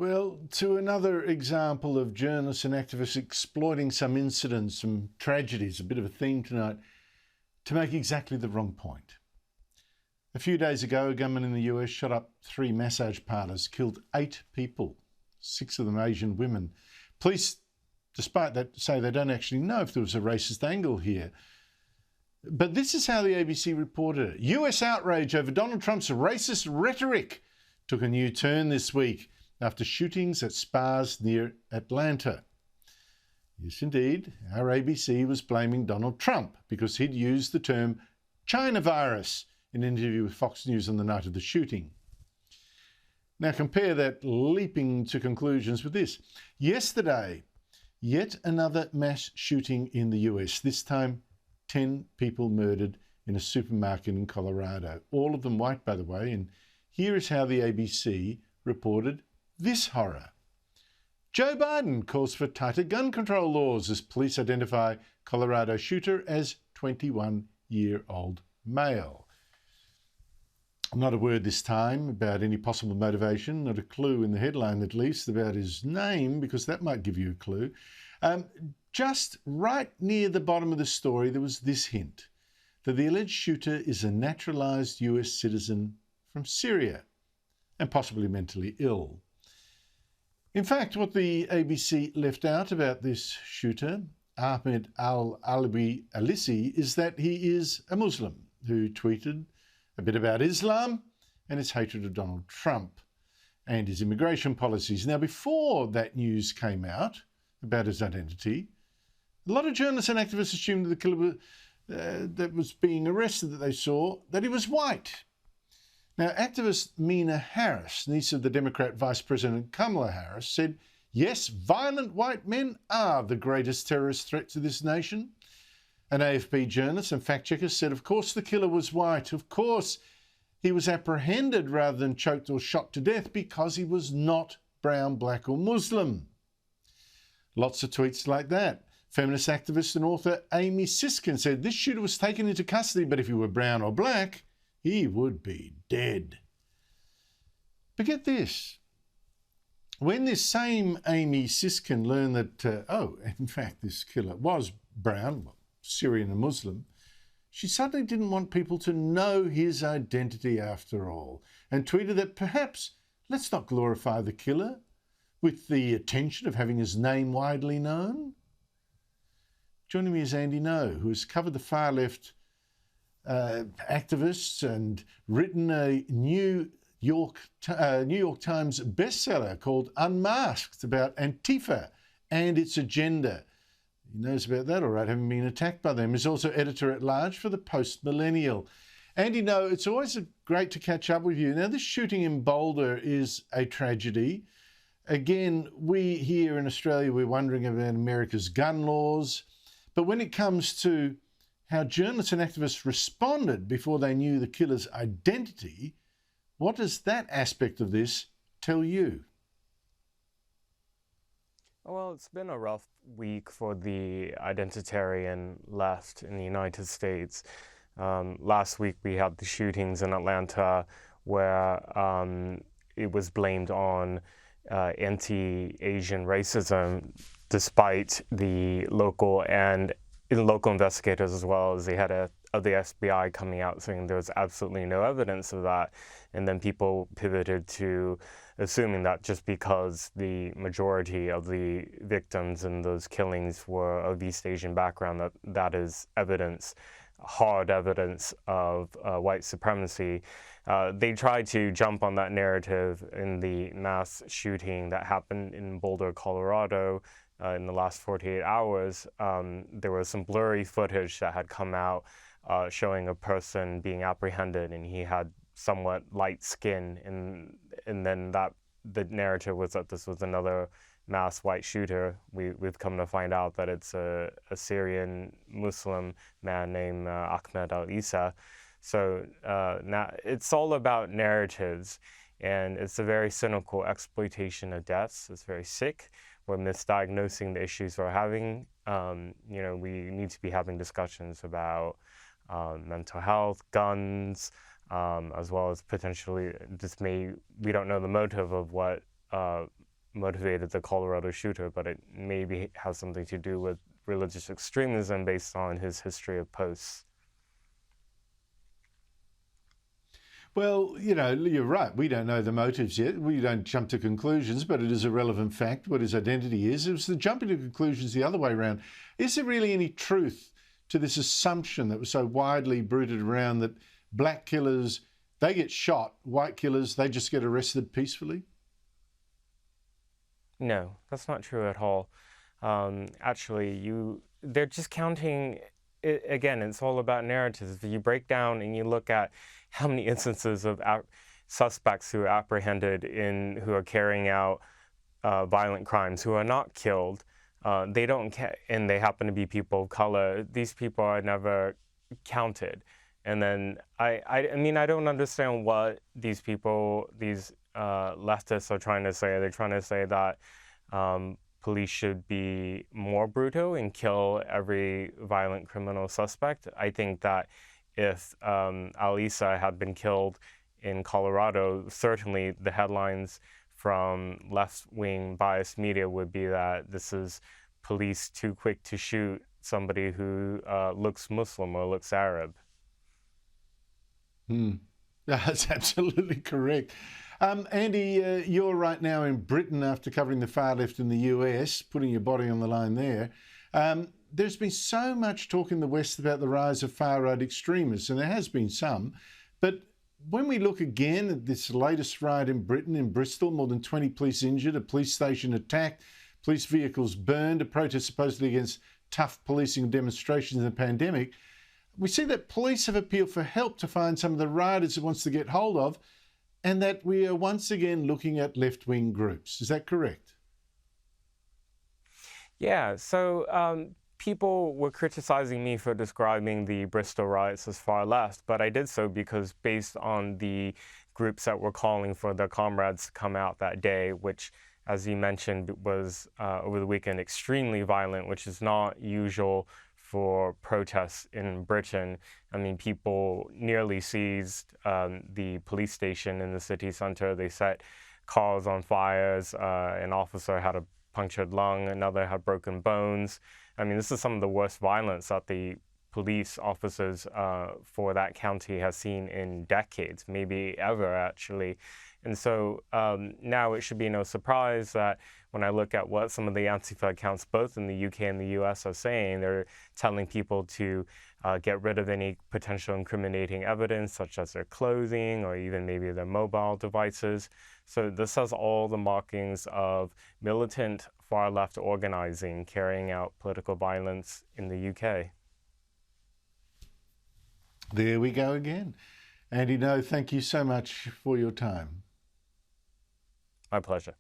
Well, to another example of journalists and activists exploiting some incidents, some tragedies, a bit of a theme tonight, to make exactly the wrong point. A few days ago, a gunman in the US shot up 3 massage parlours, killed 8 people, 6 of them Asian women. Police, despite that, say they don't actually know if there was a racist angle here. But this is how the ABC reported it. US outrage over Donald Trump's racist rhetoric took a new turn this week after shootings at spas near Atlanta. Yes, indeed, our ABC was blaming Donald Trump because he'd used the term China virus in an interview with Fox News on the night of the shooting. Now compare that leaping to conclusions with this. Yesterday, yet another mass shooting in the US, this time 10 people murdered in a supermarket in Colorado, all of them white, by the way, and here is how the ABC reported this horror. Joe Biden calls for tighter gun control laws as police identify Colorado shooter as 21-year-old male. Not a word this time about any possible motivation, not a clue in the headline at least about his name, because that might give you a clue. Just right near the bottom of the story, there was this hint that the alleged shooter is a naturalized US citizen from Syria and possibly mentally ill. In fact, what the ABC left out about this shooter, Ahmad Al Aliwi Alissa, is that he is a Muslim who tweeted a bit about Islam and his hatred of Donald Trump and his immigration policies. Now, before that news came out about his identity, a lot of journalists and activists assumed that the killer that was being arrested that they saw, that he was white. Now, activist Mina Harris, niece of the Democrat Vice President Kamala Harris, said, yes, violent white men are the greatest terrorist threat to this nation. An AFP journalist and fact-checker said, of course the killer was white. Of course he was apprehended rather than choked or shot to death because he was not brown, black or Muslim. Lots of tweets like that. Feminist activist and author Amy Siskin said, this shooter was taken into custody, but if he were brown or black, he would be dead. But get this. When this same Amy Siskin learned that, in fact, this killer was brown, Syrian and Muslim, she suddenly didn't want people to know his identity after all, and tweeted that perhaps let's not glorify the killer with the attention of having his name widely known. Joining me is Andy Ngo, who has covered the far left activists and written a New York Times bestseller called Unmasked about Antifa and its agenda. He knows about that, all right, having been attacked by them. He's also editor-at-large for the Post-Millennial. Andy Ngo, it's always great to catch up with you. Now, this shooting in Boulder is a tragedy. Again, we here in Australia, we're wondering about America's gun laws. But when it comes to how journalists and activists responded before they knew the killer's identity, what does that aspect of this tell you? Well, it's been a rough week for the identitarian left in the United States. Last week we had the shootings in Atlanta where it was blamed on anti-Asian racism, despite the local investigators, as well as the head of the FBI coming out saying there was absolutely no evidence of that. And then people pivoted to assuming that just because the majority of the victims in those killings were of East Asian background, that is evidence, hard evidence of white supremacy. They tried to jump on that narrative in the mass shooting that happened in Boulder, Colorado, in the last 48 hours. There was some blurry footage that had come out showing a person being apprehended, and he had somewhat light skin, and then the narrative was that this was another mass white shooter. We've come to find out that it's a Syrian Muslim man named Ahmad Al Aliwi. So now it's all about narratives, and it's a very cynical exploitation of deaths. It's very sick. We're misdiagnosing the issues we're having. We need to be having discussions about mental health, guns, as well as potentially we don't know the motive of what motivated the Colorado shooter, but it maybe has something to do with religious extremism based on his history of posts. Well, you know, you're right. We don't know the motives yet. We don't jump to conclusions, but it is a relevant fact what his identity is. It was the jumping to conclusions the other way around. Is there really any truth to this assumption that was so widely bruited around that black killers, they get shot, white killers, they just get arrested peacefully? No, that's not true at all. Actually, they're just counting. Again, it's all about narratives. If you break down and you look at how many instances of suspects who are apprehended who are carrying out violent crimes, who are not killed, they don't and they happen to be people of color. These people are never counted. And then I mean, I don't understand what these leftists are trying to say. They're trying to say that police should be more brutal and kill every violent criminal suspect. I think that if Alissa had been killed in Colorado, certainly the headlines from left-wing biased media would be that this is police too quick to shoot somebody who looks Muslim or looks Arab. That's absolutely correct. Andy, you're right now in Britain after covering the far left in the US, putting your body on the line there. There's been so much talk in the West about the rise of far-right extremists, and there has been some. But when we look again at this latest riot in Britain, in Bristol, more than 20 police injured, a police station attacked, police vehicles burned, a protest supposedly against tough policing and demonstrations in the pandemic, we see that police have appealed for help to find some of the rioters it wants to get hold of, and that we are once again looking at left-wing groups. Is that correct? Yeah, so people were criticizing me for describing the Bristol riots as far left, but I did so because based on the groups that were calling for their comrades to come out that day, which, as you mentioned, was over the weekend extremely violent, which is not usual for protests in Britain. I mean, people nearly seized the police station in the city centre. They set cars on fires. An officer had a punctured lung, another had broken bones. I mean, this is some of the worst violence that the police officers for that county have seen in decades, maybe ever, actually. And so now it should be no surprise that when I look at what some of the Antifa accounts, both in the UK and the US, are saying, they're telling people to get rid of any potential incriminating evidence, such as their clothing or even maybe their mobile devices. So this has all the markings of militant far-left organizing, carrying out political violence in the UK. There we go again. Andy Ngo, thank you so much for your time. My pleasure.